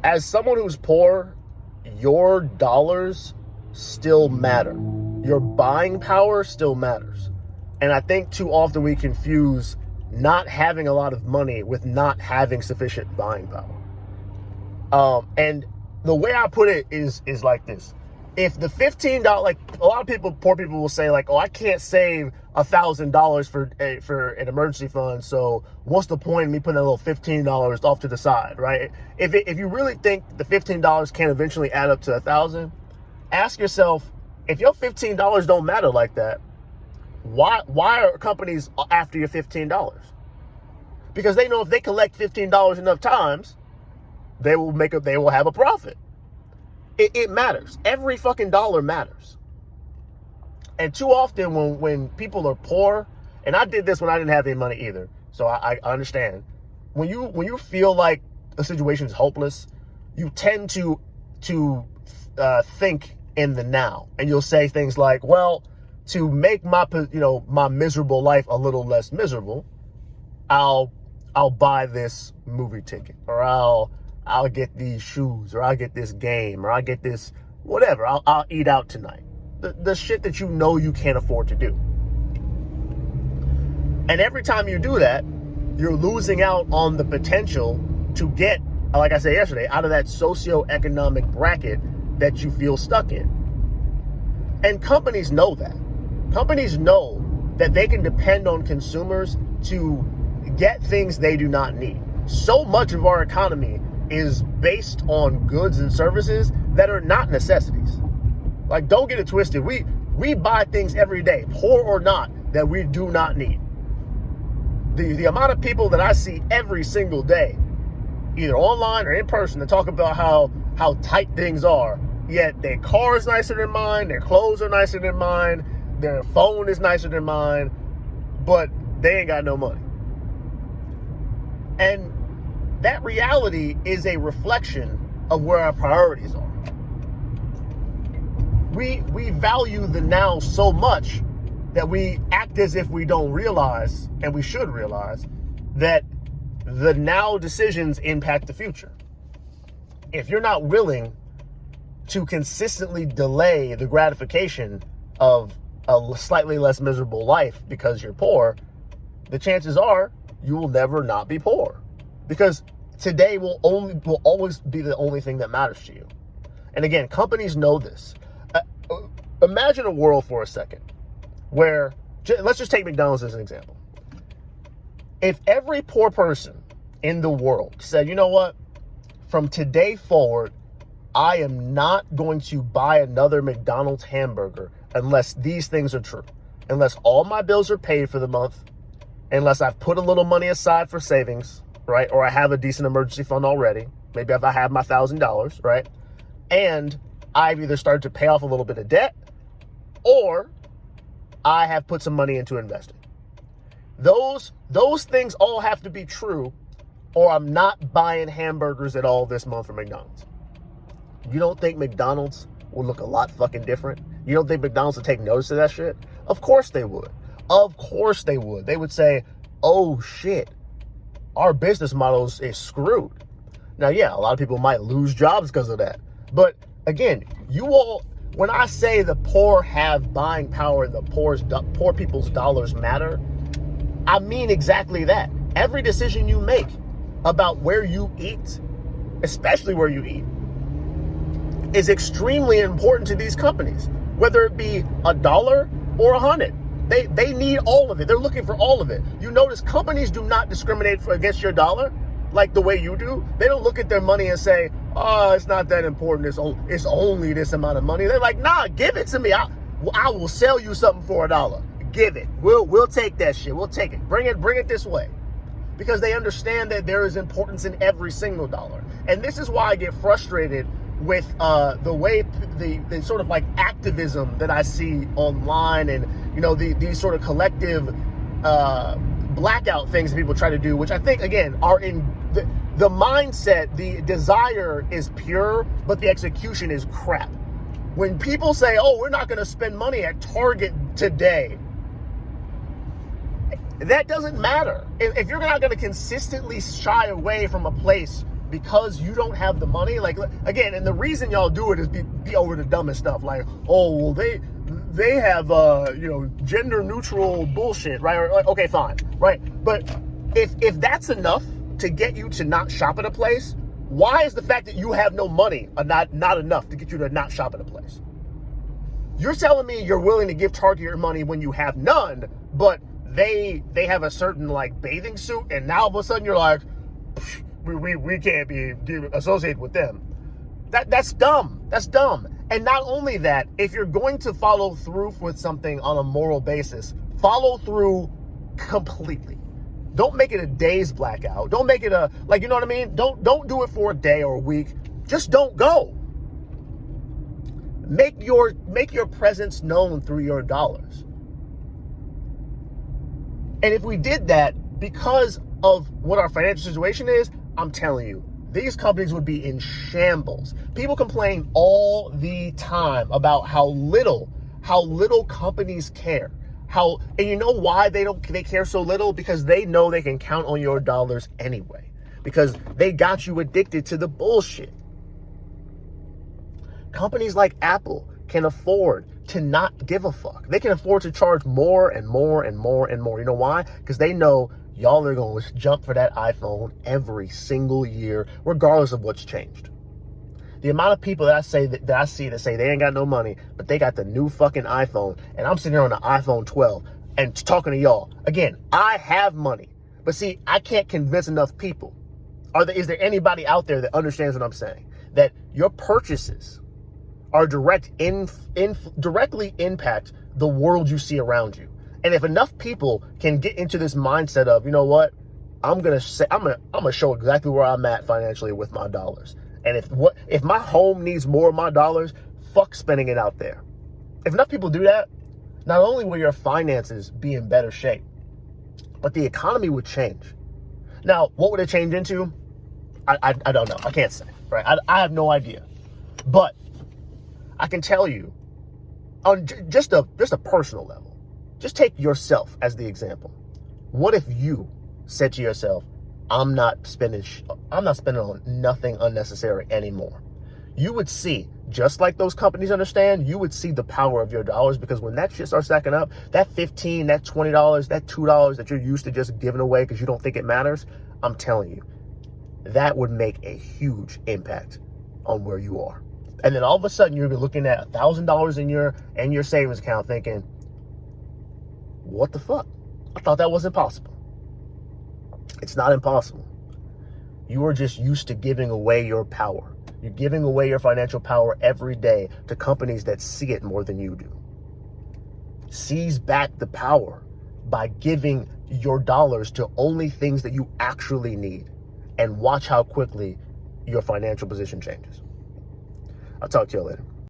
as someone who's poor, your dollars still matter. Your buying power still matters. And I think too often we confuse not having a lot of money with not having sufficient buying power. And the way I put it is like this. If the $15, like a lot of people, poor people will say like, oh, I can't save $1,000 for an emergency fund. So what's the point of me putting a little $15 off to the side, right? If you really think the $15 can eventually add up to $1,000, ask yourself, if your $15 don't matter like that, why are companies after your $15? Because they know if they collect $15 enough times, they will have a profit. It matters. Every fucking dollar matters. And too often when people are poor, and I did this when I didn't have any money either, so I understand. When you feel like a situation is hopeless, you tend to think in the now, and you'll say things like, well, to make my miserable life a little less miserable, I'll buy this movie ticket, or I'll get these shoes, or I'll get this game, or I'll get this whatever. I'll eat out tonight. The shit that you know you can't afford to do. And every time you do that, you're losing out on the potential to get, like I said yesterday, out of that socioeconomic bracket that you feel stuck in. And companies know that. Companies know that they can depend on consumers to get things they do not need. So much of our economy is based on goods and services that are not necessities. Like, don't get it twisted. We buy things every day, poor or not, that we do not need. The amount of people that I see every single day, either online or in person, that talk about how tight things are, yet their car is nicer than mine, their clothes are nicer than mine, their phone is nicer than mine, but they ain't got no money. And that reality is a reflection of where our priorities are. We value the now so much that we act as if we don't realize, and we should realize, that the now decisions impact the future. If you're not willing to consistently delay the gratification of a slightly less miserable life because you're poor, the chances are you will never not be poor, because today will always be the only thing that matters to you. And again, companies know this. Imagine a world for a second where, let's just take McDonald's as an example. If every poor person in the world said, you know what, from today forward, I am not going to buy another McDonald's hamburger unless these things are true, unless all my bills are paid for the month, unless I've put a little money aside for savings, right? Or I have a decent emergency fund already. Maybe if I have my $1,000, right? And I've either started to pay off a little bit of debt, or I have put some money into investing. Those things all have to be true, or I'm not buying hamburgers at all this month from McDonald's. You don't think McDonald's will look a lot fucking different? You don't think McDonald's would take notice of that shit? Of course they would. Of course they would. They would say, oh shit, our business model is screwed. Now, yeah, a lot of people might lose jobs because of that. But again, when I say the poor have buying power and the poor people's dollars matter, I mean exactly that. Every decision you make about where you eat, especially where you eat, is extremely important to these companies, whether it be $1 or $100. They need all of it. They're looking for all of it. You notice companies do not discriminate against your dollar like the way you do. They don't look at their money and say, oh, it's not that important. It's only this amount of money. They're like, nah, give it to me. I will sell you something for $1. Give it. We'll take that shit. We'll take it. Bring it this way. Because they understand that there is importance in every single dollar. And this is why I get frustrated with the way the sort of like activism that I see online, and these sort of collective blackout things that people try to do, which I think again are in the mindset. The desire is pure, but the execution is crap. When people say, oh, we're not going to spend money at Target today, that doesn't matter. If you're not going to consistently shy away from a place because you don't have the money, like, again, and the reason y'all do it is be over the dumbest stuff, like, oh, well, they have, gender neutral bullshit, right? Or, like, okay, fine, right? But if that's enough to get you to not shop at a place, why is the fact that you have no money not enough to get you to not shop at a place? You're telling me you're willing to give Target your money when you have none, but they have a certain, like, bathing suit, and now all of a sudden you're like, we can't be associated with them. That's dumb. That's dumb. And not only that, if you're going to follow through with something on a moral basis, follow through completely. Don't make it a day's blackout. Don't make it you know what I mean? Don't do it for a day or a week. Just don't go. Make your presence known through your dollars. And if we did that because of what our financial situation is, I'm telling you, these companies would be in shambles. People complain all the time about how little companies care. And you know why they care so little? Because they know they can count on your dollars anyway. Because they got you addicted to the bullshit. Companies like Apple can afford to not give a fuck. They can afford to charge more and more and more and more. You know why? Because they know y'all are going to jump for that iPhone every single year, regardless of what's changed. The amount of people that I see that say they ain't got no money, but they got the new fucking iPhone, and I'm sitting here on the iPhone 12 and talking to y'all. Again, I have money, but see, I can't convince enough people. Is there anybody out there that understands what I'm saying? That your purchases are directly impact the world you see around you. And if enough people can get into this mindset of, you know what, I'm gonna show exactly where I'm at financially with my dollars. And if my home needs more of my dollars, fuck spending it out there. If enough people do that, not only will your finances be in better shape, but the economy would change. Now, what would it change into? I don't know. I can't say, right? I have no idea. But I can tell you on just a personal level. Just take yourself as the example. What if you said to yourself, I'm not spending on nothing unnecessary anymore? You would see, just like those companies understand, you would see the power of your dollars, because when that shit starts stacking up, that $15, that $20, that $2 that you're used to just giving away because you don't think it matters, I'm telling you, that would make a huge impact on where you are. And then all of a sudden you're looking at $1,000 in your savings account thinking, what the fuck? I thought that was impossible. It's not impossible. You are just used to giving away your power. You're giving away your financial power every day to companies that see it more than you do. Seize back the power by giving your dollars to only things that you actually need, and watch how quickly your financial position changes. I'll talk to you later.